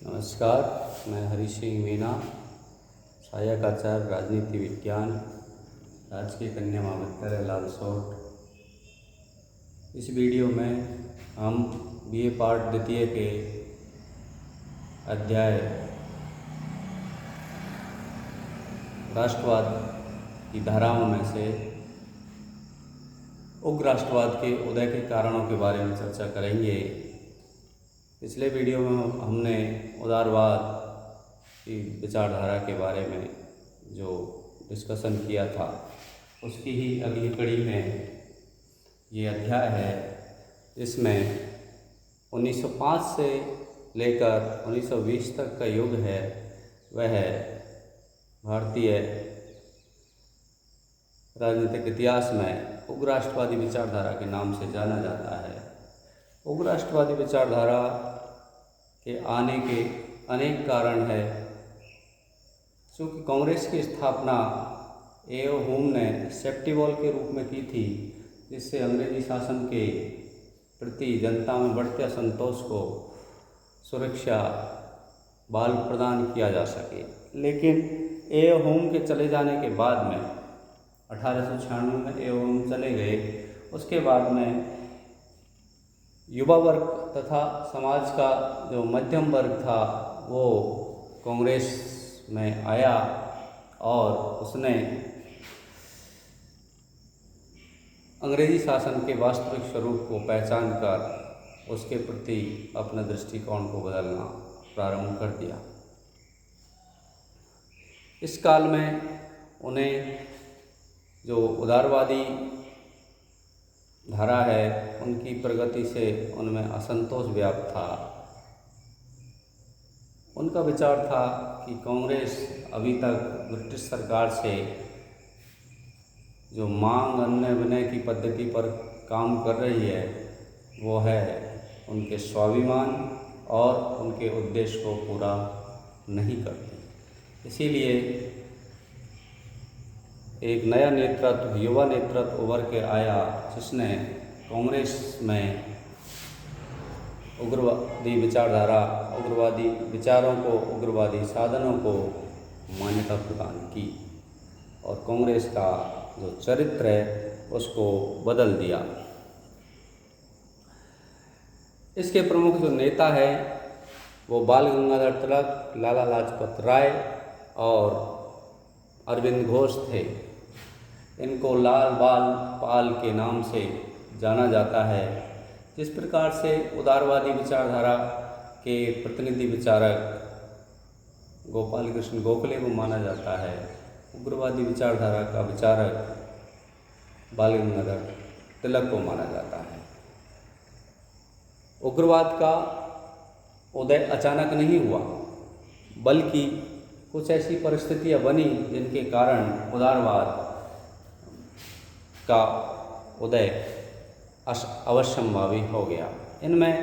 नमस्कार, मैं हरी सिंह मीना, सहायक आचार्य राजनीति विज्ञान, राजकीय कन्या महाविद्यालय लालसोट। इस वीडियो में हम बीए पार्ट द्वितीय के अध्याय राष्ट्रवाद की धाराओं में से उग्र राष्ट्रवाद के उदय के कारणों के बारे में चर्चा करेंगे। पिछले वीडियो में हमने उदारवाद की विचारधारा के बारे में जो डिस्कशन किया था, उसकी ही अगली कड़ी में ये अध्याय है। इसमें 1905 से लेकर 1920 तक का युग है, वह भारतीय राजनीतिक इतिहास में उग्र राष्ट्रवादी विचारधारा के नाम से जाना जाता है। उग्र राष्ट्रवादी विचारधारा के आने के अनेक कारण है। चूँकि कांग्रेस की स्थापना ए.ओ. होम ने सेफ्टी वॉल के रूप में की थी, जिससे अंग्रेजी शासन के प्रति जनता में बढ़ते असंतोष को सुरक्षा बल प्रदान किया जा सके। लेकिन ए.ओ. होम के चले जाने के बाद में 1896 में ए.ओ. होम चले गए। उसके बाद में युवा वर्ग तथा समाज का जो मध्यम वर्ग था वो कांग्रेस में आया और उसने अंग्रेजी शासन के वास्तविक स्वरूप को पहचान कर उसके प्रति अपने दृष्टिकोण को बदलना प्रारंभ कर दिया। इस काल में उन्हें जो उदारवादी धारा है उनकी प्रगति से उनमें असंतोष व्याप्त था। उनका विचार था कि कांग्रेस अभी तक ब्रिटिश सरकार से जो मांग अन्य विनय की पद्धति पर काम कर रही है, वो है उनके स्वाभिमान और उनके उद्देश्य को पूरा नहीं करती। इसीलिए एक नया नेतृत्व, युवा नेतृत्व उभर के आया, जिसने कांग्रेस में उग्रवादी विचारधारा, उग्रवादी विचारों को, उग्रवादी साधनों को मान्यता प्रदान की और कांग्रेस का जो चरित्र है उसको बदल दिया। इसके प्रमुख जो नेता है वो बाल गंगाधर तिलक, लाला लाजपत राय और अरविंद घोष थे। इनको लाल बाल पाल के नाम से जाना जाता है। जिस प्रकार से उदारवादी विचारधारा के प्रतिनिधि विचारक गोपाल कृष्ण गोखले को माना जाता है, उग्रवादी विचारधारा का विचारक बाल गंगाधर तिलक को माना जाता है। उग्रवाद का उदय अचानक नहीं हुआ, बल्कि कुछ ऐसी परिस्थितियां बनी जिनके कारण उदारवाद का उदय अवश्यंभावी हो गया। इनमें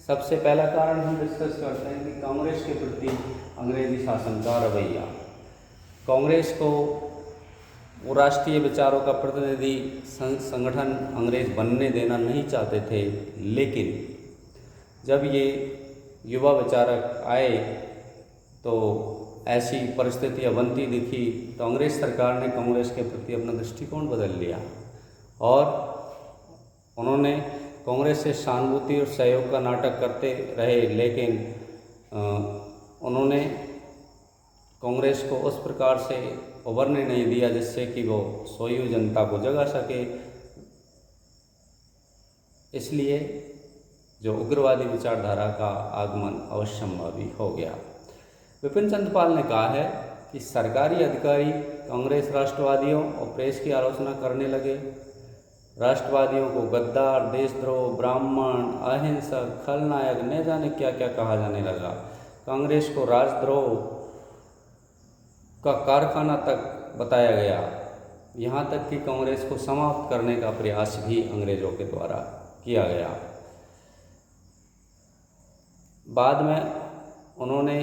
सबसे पहला कारण हम डिस्कस करते हैं कि कांग्रेस के प्रति अंग्रेजी शासन का रवैया। कांग्रेस को वो राष्ट्रीय विचारों का प्रतिनिधि संगठन अंग्रेज बनने देना नहीं चाहते थे, लेकिन जब ये युवा विचारक आए तो ऐसी परिस्थितियां बनती दिखी, तो अंग्रेज सरकार ने कांग्रेस के प्रति अपना दृष्टिकोण बदल लिया और उन्होंने कांग्रेस से सहानुभूति और सहयोग का नाटक करते रहे। लेकिन उन्होंने कांग्रेस को उस प्रकार से उभरने नहीं दिया जिससे कि वो सोई जनता को जगा सके। इसलिए जो उग्रवादी विचारधारा का आगमन अवश्यंभावी हो गया। विपिन चंद्र पाल ने कहा है कि सरकारी अधिकारी कांग्रेस राष्ट्रवादियों और प्रेस की आलोचना करने लगे। राष्ट्रवादियों को गद्दार, देशद्रोह, ब्राह्मण, अहिंसक, खलनायक, न जाने क्या क्या कहा जाने लगा। कांग्रेस को राजद्रोह का कारखाना तक बताया गया। यहाँ तक कि कांग्रेस को समाप्त करने का प्रयास भी अंग्रेजों के द्वारा किया गया। बाद में उन्होंने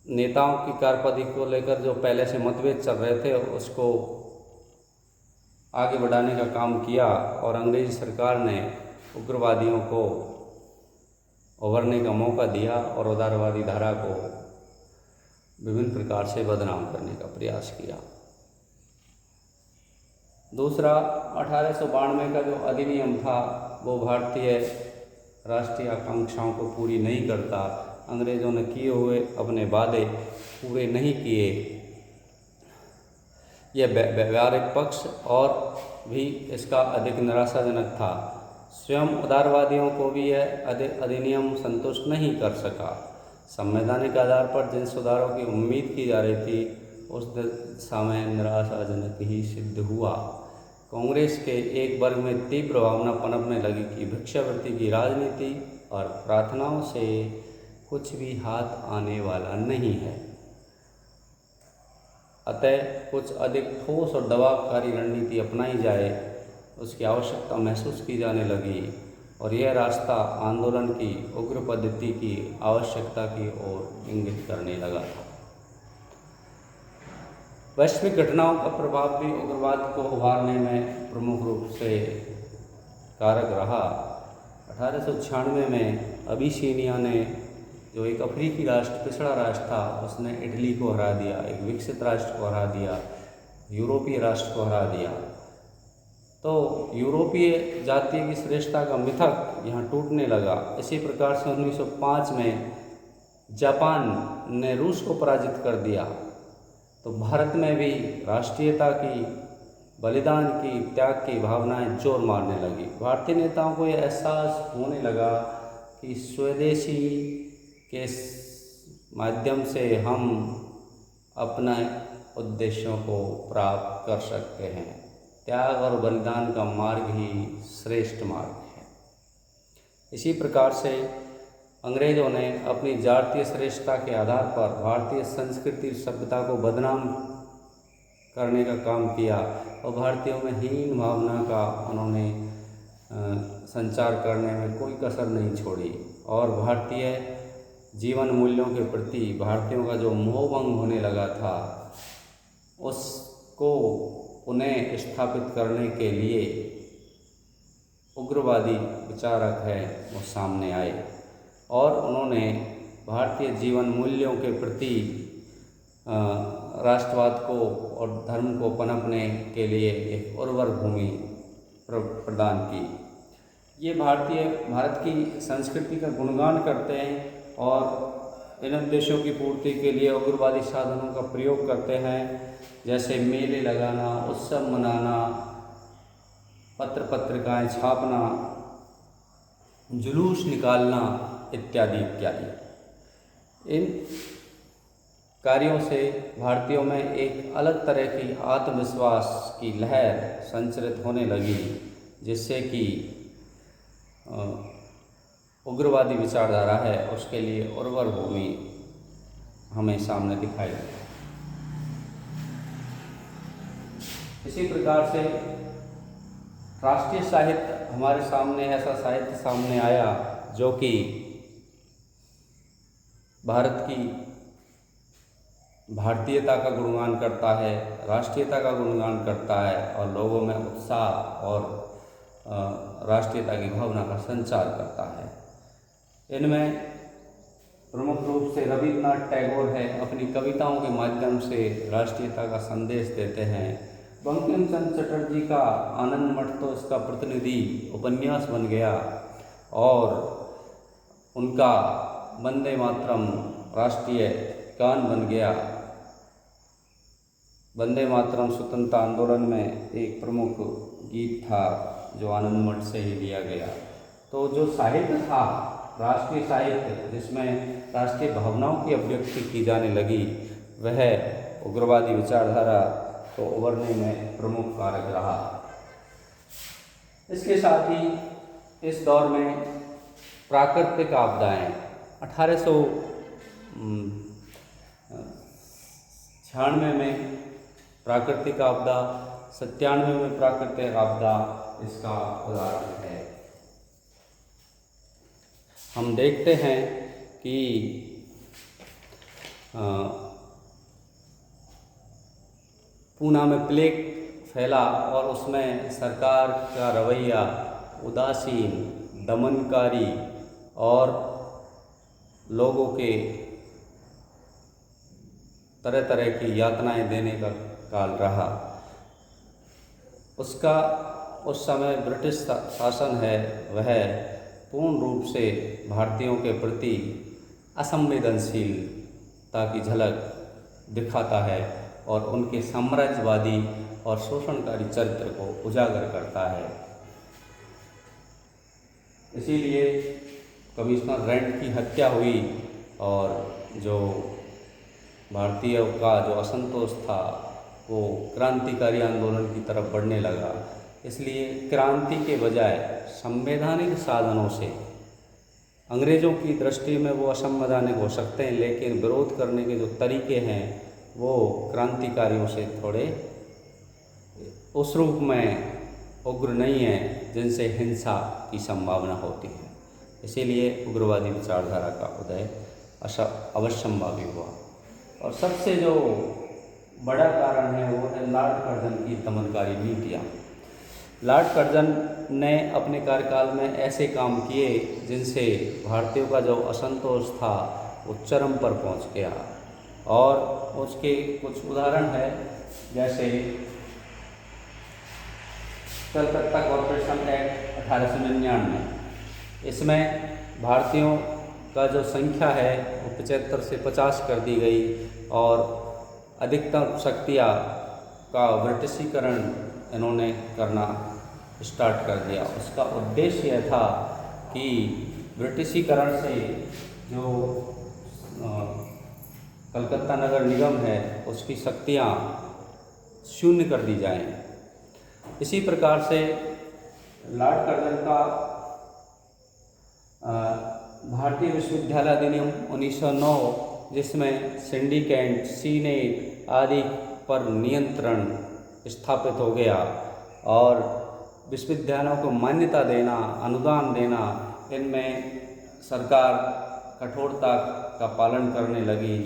नेताओं की कार्यपद्धति को लेकर जो पहले से मतभेद चल रहे थे उसको आगे बढ़ाने का काम किया और अंग्रेजी सरकार ने उग्रवादियों को उभरने का मौका दिया और उदारवादी धारा को विभिन्न प्रकार से बदनाम करने का प्रयास किया। दूसरा, 1892 का जो अधिनियम था वो भारतीय राष्ट्रीय आकांक्षाओं को पूरी नहीं करता। अंग्रेज़ों ने किए हुए अपने वादे पूरे नहीं किए। यह व्यावहारिक पक्ष और भी इसका अधिक निराशाजनक था। स्वयं उदारवादियों को भी यह अधिनियम संतुष्ट नहीं कर सका। संवैधानिक आधार पर जिन सुधारों की उम्मीद की जा रही थी उस दिशा में निराशाजनक ही सिद्ध हुआ। कांग्रेस के एक वर्ग में तीव्र भावना पनपने लगी कि भिक्षावृत्ति की राजनीति और प्रार्थनाओं से कुछ भी हाथ आने वाला नहीं है। अतः कुछ अधिक ठोस और दबावकारी रणनीति अपनाई जाए उसकी आवश्यकता महसूस की जाने लगी और यह रास्ता आंदोलन की उग्र पद्धति की आवश्यकता की ओर इंगित करने लगा था। वैश्विक घटनाओं का प्रभाव भी उग्रवाद को उभारने में प्रमुख रूप से कारक रहा। 1896 में अबिसीनिया ने, जो एक अफ्रीकी राष्ट्र, पिछड़ा राष्ट्र था, उसने इटली को हरा दिया, एक विकसित राष्ट्र को हरा दिया, यूरोपीय राष्ट्र को हरा दिया। तो यूरोपीय जातीय की श्रेष्ठता का मिथक यहाँ टूटने लगा। इसी प्रकार से 1905 में जापान ने रूस को पराजित कर दिया। तो भारत में भी राष्ट्रीयता की, बलिदान की, त्याग की भावनाएं जोर मारने लगी। भारतीय नेताओं को यह एहसास होने लगा कि स्वदेशी के माध्यम से हम अपने उद्देश्यों को प्राप्त कर सकते हैं। त्याग और बलिदान का मार्ग ही श्रेष्ठ मार्ग है। इसी प्रकार से अंग्रेज़ों ने अपनी जातीय श्रेष्ठता के आधार पर भारतीय संस्कृति सभ्यता को बदनाम करने का काम किया और भारतीयों में हीन भावना का उन्होंने संचार करने में कोई कसर नहीं छोड़ी और भारतीय जीवन मूल्यों के प्रति भारतीयों का जो मोहभंग होने लगा था उसको पुनः स्थापित करने के लिए उग्रवादी विचारक हैं वो सामने आए और उन्होंने भारतीय जीवन मूल्यों के प्रति राष्ट्रवाद को और धर्म को पनपने के लिए एक उर्वर भूमि प्रदान की। ये भारत की संस्कृति का गुणगान करते हैं और इन उद्देश्यों की पूर्ति के लिए उग्रवादी साधनों का प्रयोग करते हैं, जैसे मेले लगाना, उत्सव मनाना, पत्रिकाएं छापना, जुलूस निकालना इत्यादि इत्यादि। इन कार्यों से भारतीयों में एक अलग तरह की आत्मविश्वास की लहर संचरित होने लगी, जिससे कि उग्रवादी विचारधारा है उसके लिए उर्वर भूमि हमें सामने दिखाई देती है। इसी प्रकार से राष्ट्रीय साहित्य हमारे सामने, ऐसा साहित्य सामने आया जो कि भारत की भारतीयता का गुणगान करता है, राष्ट्रीयता का गुणगान करता है और लोगों में उत्साह और राष्ट्रीयता की भावना का संचार करता है। इनमें प्रमुख रूप से रविन्द्रनाथ टैगोर है, अपनी कविताओं के माध्यम से राष्ट्रीयता का संदेश देते हैं। बंकिम चंद्र चटर्जी का आनंद मठ तो इसका प्रतिनिधि उपन्यास बन गया और उनका वंदे मातरम राष्ट्रीय गान बन गया। वंदे मातरम स्वतंत्रता आंदोलन में एक प्रमुख गीत था जो आनंद मठ से ही लिया गया। तो जो साहित्य था, राष्ट्रीय साहित्य जिसमें राष्ट्रीय भावनाओं की अभिव्यक्ति की जाने लगी, वह उग्रवादी विचारधारा को उभरने में प्रमुख कारक रहा। इसके साथ ही इस दौर में प्राकृतिक आपदाएं 1896 में प्राकृतिक आपदा, 97 में प्राकृतिक आपदा इसका उदाहरण है। हम देखते हैं कि पूना में प्लेग फैला और उसमें सरकार का रवैया उदासीन, दमनकारी और लोगों के तरह तरह की यातनाएं देने का काल रहा। उसका उस समय ब्रिटिश शासन है वह पूर्ण रूप से भारतीयों के प्रति असंवेदनशीलता की झलक दिखाता है और उनके साम्राज्यवादी और शोषणकारी चरित्र को उजागर करता है। इसीलिए कमिश्नर रेंट की हत्या हुई और जो भारतीयों का जो असंतोष था वो क्रांतिकारी आंदोलन की तरफ बढ़ने लगा। इसलिए क्रांति के बजाय संवैधानिक साधनों से, अंग्रेज़ों की दृष्टि में वो असंवैधानिक हो सकते हैं, लेकिन विरोध करने के जो तरीके हैं वो क्रांतिकारियों से थोड़े उस रूप में उग्र नहीं है जिनसे हिंसा की संभावना होती है। इसीलिए उग्रवादी विचारधारा का उदय अवश्यंभावी हुआ। और सबसे जो बड़ा कारण है वो है लॉर्ड कर्जन की दमनकारी नीतियाँ। लॉर्ड कर्जन ने अपने कार्यकाल में ऐसे काम किए जिनसे भारतीयों का जो असंतोष था वो चरम पर पहुंच गया। और उसके कुछ उदाहरण है, जैसे कलकत्ता कॉरपोरेशन एक्ट 1899। इसमें भारतीयों का जो संख्या है वो 75 से 50 कर दी गई और अधिकतम शक्तियाँ का ब्रिटिशीकरण इन्होंने करना स्टार्ट कर दिया। उसका उद्देश्य यह था कि ब्रिटिशीकरण से जो कलकत्ता नगर निगम है उसकी शक्तियाँ शून्य कर दी जाएं। इसी प्रकार से लॉर्ड कर्जन का भारतीय विश्वविद्यालय अधिनियम 1909, जिसमें सिंडिकेट, सीनेट आदि पर नियंत्रण स्थापित हो गया और विश्वविद्यालयों को मान्यता देना, अनुदान देना, इनमें सरकार कठोरता का पालन करने लगी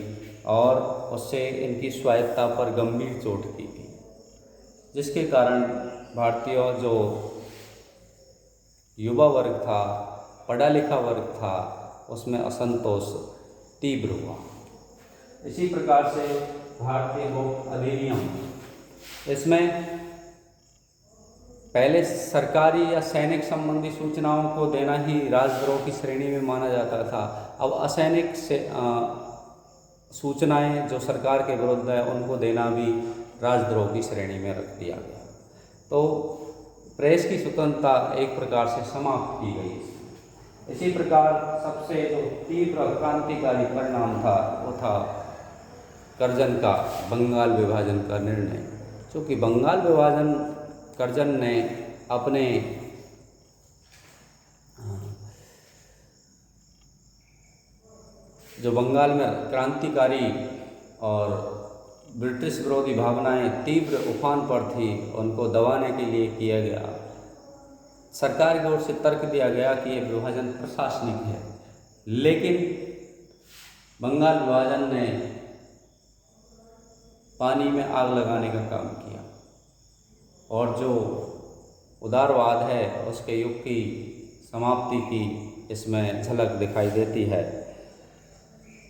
और उससे इनकी स्वायत्ता पर गंभीर चोट की गई, जिसके कारण भारतीय जो युवा वर्ग था, पढ़ा लिखा वर्ग था, उसमें असंतोष तीव्र हुआ। इसी प्रकार से भारतीय लोक अधिनियम, इसमें पहले सरकारी या सैनिक संबंधी सूचनाओं को देना ही राजद्रोह की श्रेणी में माना जाता था। अब असैनिक से सूचनाएं जो सरकार के विरुद्ध है उनको देना भी राजद्रोह की श्रेणी में रख दिया गया। तो प्रेस की स्वतंत्रता एक प्रकार से समाप्त की गई। इसी प्रकार सबसे जो तीव्र क्रांतिकारी परिणाम था वो था कर्जन का बंगाल विभाजन का निर्णय। क्योंकि बंगाल विभाजन कर्जन ने अपने जो बंगाल में क्रांतिकारी और ब्रिटिश विरोधी भावनाएं तीव्र उफान पर थी, उनको दबाने के लिए किया गया। सरकार की ओर से तर्क दिया गया कि ये विभाजन प्रशासनिक है, लेकिन बंगाल विभाजन ने पानी में आग लगाने का काम किया और जो उदारवाद है उसके युग की समाप्ति की इसमें झलक दिखाई देती है।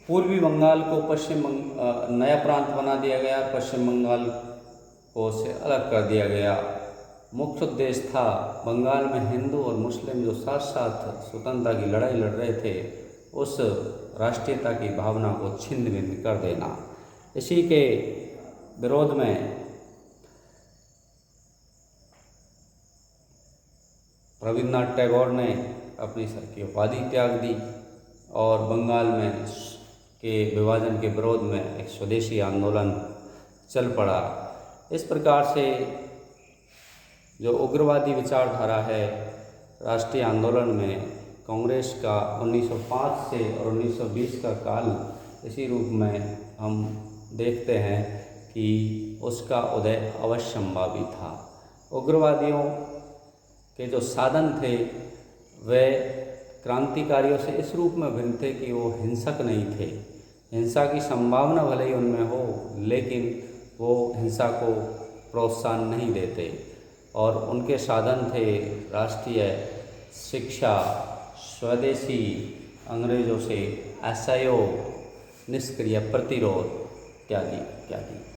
पूर्वी बंगाल को नया प्रांत बना दिया गया, पश्चिम बंगाल को से अलग कर दिया गया। मुख्य उद्देश्य था बंगाल में हिंदू और मुस्लिम जो साथ साथ स्वतंत्रता की लड़ाई लड़ रहे थे उस राष्ट्रीयता की भावना को छिन्न भिन्न कर देना। इसी के विरोध में रविन्द्रनाथ टैगोर ने अपनी सर की उपाधि त्याग दी और बंगाल में के विभाजन के विरोध में एक स्वदेशी आंदोलन चल पड़ा। इस प्रकार से जो उग्रवादी विचारधारा है राष्ट्रीय आंदोलन में कांग्रेस का 1905 से और 1920 का काल इसी रूप में हम देखते हैं कि उसका उदय अवश्यंभावी था। उग्रवादियों के जो साधन थे वे क्रांतिकारियों से इस रूप में भिन्न थे कि वो हिंसक नहीं थे। हिंसा की संभावना भले ही उनमें हो, लेकिन वो हिंसा को प्रोत्साहन नहीं देते और उनके साधन थे राष्ट्रीय शिक्षा, स्वदेशी अंग्रेज़ों से असहयोग, निष्क्रिय प्रतिरोध इत्यादि इत्यादि।